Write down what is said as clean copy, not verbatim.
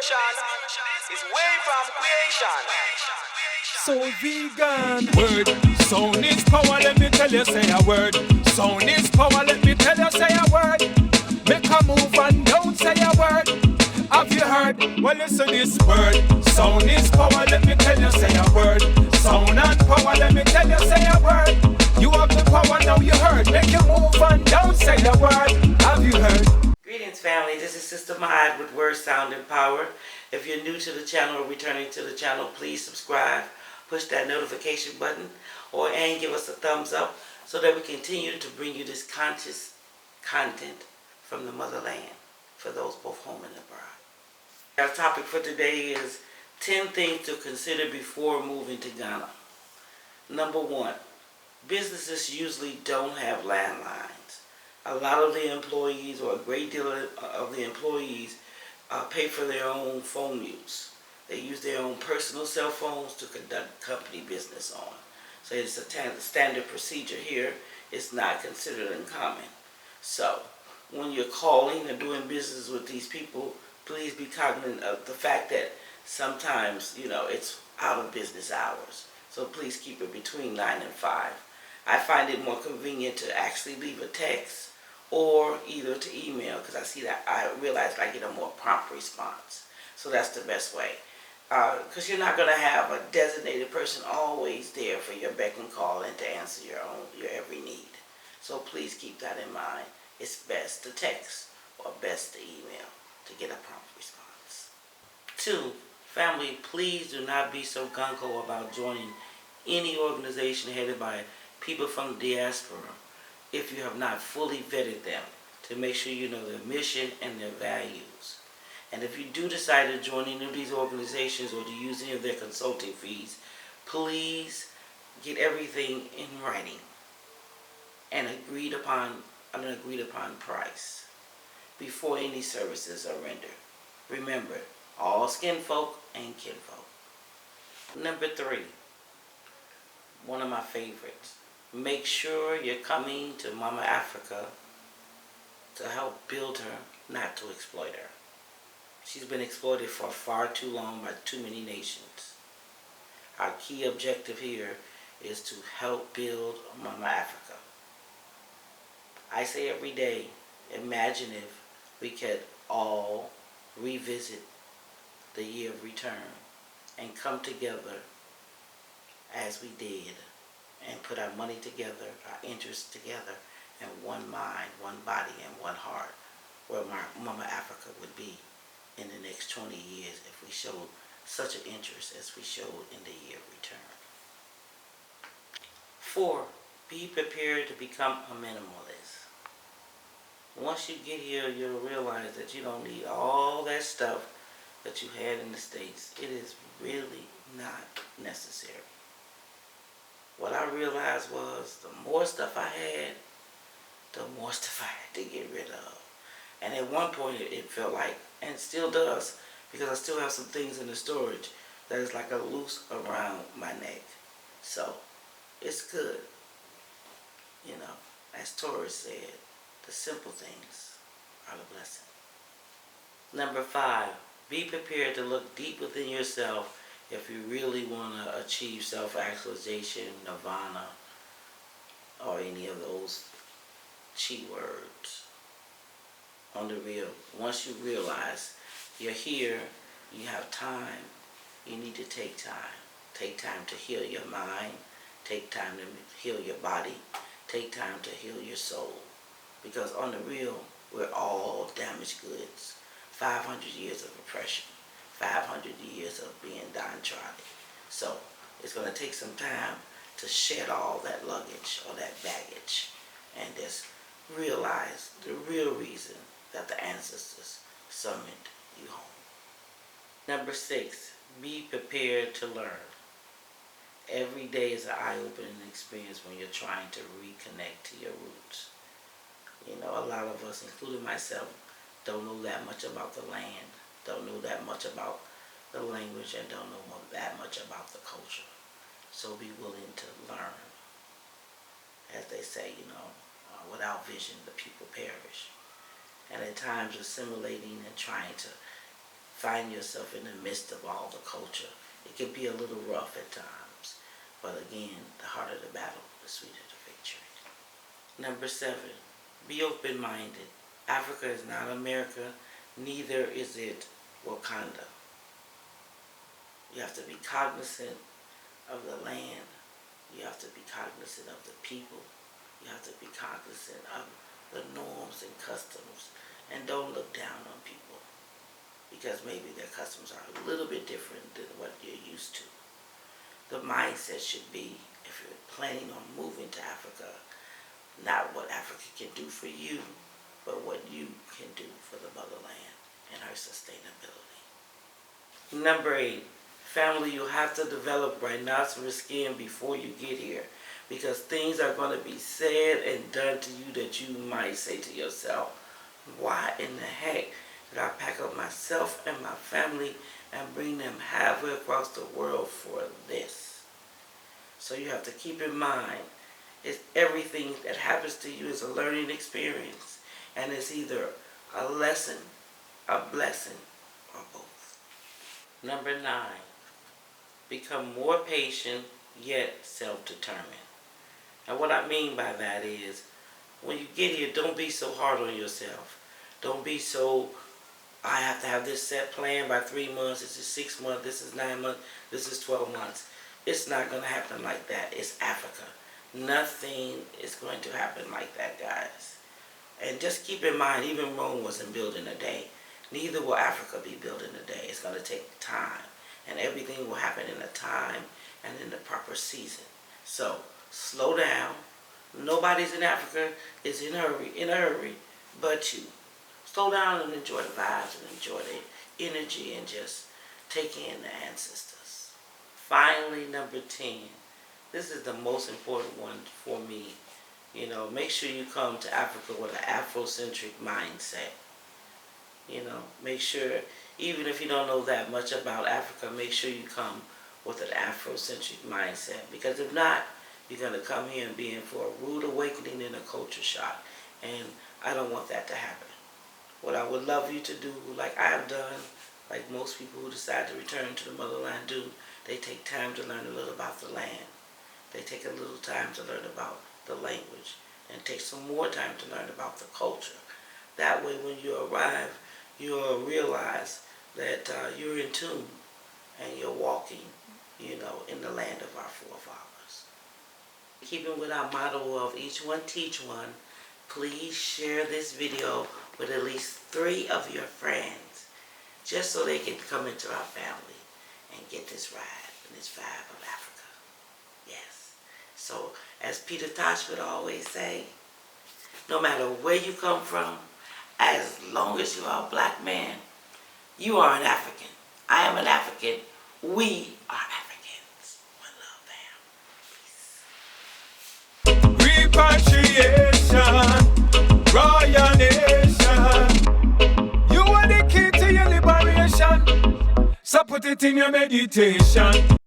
motion is way from creation. So vegan word, sound is power, let me tell you say a word. Sound is power, let me tell you say a word. Make a move and don't say a word. Have you heard? Well listen this word. Sound is power, let me tell you say a word. Sound and power, let me tell you say a word. You have the power, now you heard. Make you move and don't say a word. Have you heard? Greetings family, this is Sister Mahad with WordSoundIsPower. If you're new to the channel or returning to the channel, please subscribe, push that notification button, and give us a thumbs up so that we continue to bring you this conscious content from the motherland for those both home and abroad. Our topic for today is 10 things to consider before moving to Ghana. Number 1, businesses usually don't have landlines. A lot of the employees, or a great deal of the employees, pay for their own phone use. They use their own personal cell phones to conduct company business on. So it's a standard procedure here. It's not considered uncommon. So when you're calling or doing business with these people, please be cognizant of the fact that sometimes, it's out of business hours. So please keep it between 9 and 5. I find it more convenient to actually leave a text or either to email, because I realize I get a more prompt response. So that's the best way. Because you're not going to have a designated person always there for your beck and call and to answer your every need. So please keep that in mind. It's best to text or best to email to get a prompt response. 2, family, please do not be so gung-ho about joining any organization headed by people from the diaspora if you have not fully vetted them to make sure you know their mission and their values. And if you do decide to join any of these organizations or to use any of their consulting fees, please get everything in writing and an agreed upon price before any services are rendered. Remember, all skin folk and kinfolk. Number 3, one of my favorites. Make sure you're coming to Mama Africa to help build her, not to exploit her. She's been exploited for far too long by too many nations. Our key objective here is to help build Mama Africa. I say every day, imagine if we could all revisit the year of return and come together as we did and put our money together, our interests together, and one mind, one body, and one heart, where Mama Africa would be in the next 20 years if we showed such an interest as we showed in the year of return. 4, be prepared to become a minimalist. Once you get here, you'll realize that you don't need all that stuff that you had in the States. It is really not necessary. What I realized was the more stuff I had, the more stuff I had to get rid of. And at one point it felt like, and it still does, because I still have some things in the storage that is like a noose around my neck. So it's good. As Torres said, the simple things are the blessing. Number 5, be prepared to look deep within yourself if you really want to achieve self-actualization, nirvana, or any of those cheat words. On the real, once you realize you're here, you have time, you need to take time. Take time to heal your mind, take time to heal your body, take time to heal your soul. Because on the real, we're all damaged goods. 500 years of oppression. 500 years of being downtrodden. So it's going to take some time to shed all that luggage or that baggage and just realize the real reason that the ancestors summoned you home. Number 6, be prepared to learn. Every day is an eye-opening experience when you're trying to reconnect to your roots. A lot of us, including myself, don't know that much about the land, don't know that much about the language, and don't know that much about the culture. So be willing to learn. As they say, without vision, the people perish. And at times assimilating and trying to find yourself in the midst of all the culture. It can be a little rough at times, but again, the harder the battle, the sweeter the victory. Number 7, be open-minded. Africa is not America, neither is it Wakanda. You have to be cognizant of the land. You have to be cognizant of the people. You have to be cognizant of the norms and customs. And don't look down on people, because maybe their customs are a little bit different than what you're used to. The mindset should be, if you're planning on moving to Africa, not what Africa can do for you, but what you can do for the motherland and her sustainability. Number 8, family, you have to develop rhinoceros skin before you get here, because things are going to be said and done to you that you might say to yourself, why in the heck did I pack up myself and my family and bring them halfway across the world for this? So you have to keep in mind, everything that happens to you is a learning experience, and it's either a lesson, a blessing, or both. Number 9, become more patient yet self-determined. And what I mean by that is, when you get here, don't be so hard on yourself. Don't be so, I have to have this set plan by 3 months, this is 6 months, this is 9 months, this is 12 months. It's not going to happen like that. It's Africa. Nothing is going to happen like that, guys. And just keep in mind, even Rome wasn't built in a day. Neither will Africa be built in a day. It's going to take time. And everything will happen in a time and in the proper season. So, slow down. Nobody's in Africa is in a hurry, but you. Slow down and enjoy the vibes and enjoy the energy and just take in the ancestors. Finally, number 10. This is the most important one for me. You know, make sure you come to Africa with an Afrocentric mindset. You know, make sure, even if you don't know that much about Africa, make sure you come with an Afrocentric mindset. Because if not, you're going to come here and be in for a rude awakening and a culture shock. And I don't want that to happen. What I would love you to do, like I have done, like most people who decide to return to the motherland do, they take time to learn a little about the land. They take a little time to learn about the language. And take some more time to learn about the culture. That way when you arrive, you'll realize that you're in tune and you're walking, you know, in the land of our forefathers. Keeping with our motto of each one teach one, please share this video with at least 3 of your friends, just so they can come into our family and get this ride and this vibe of Africa. Yes. So, as Peter Tosh would always say, no matter where you come from, as long as you are a black man, you are an African. I am an African. We are Africans. One love, fam. Peace. Repatriation, royal nation. You are the key to your liberation. So put it in your meditation.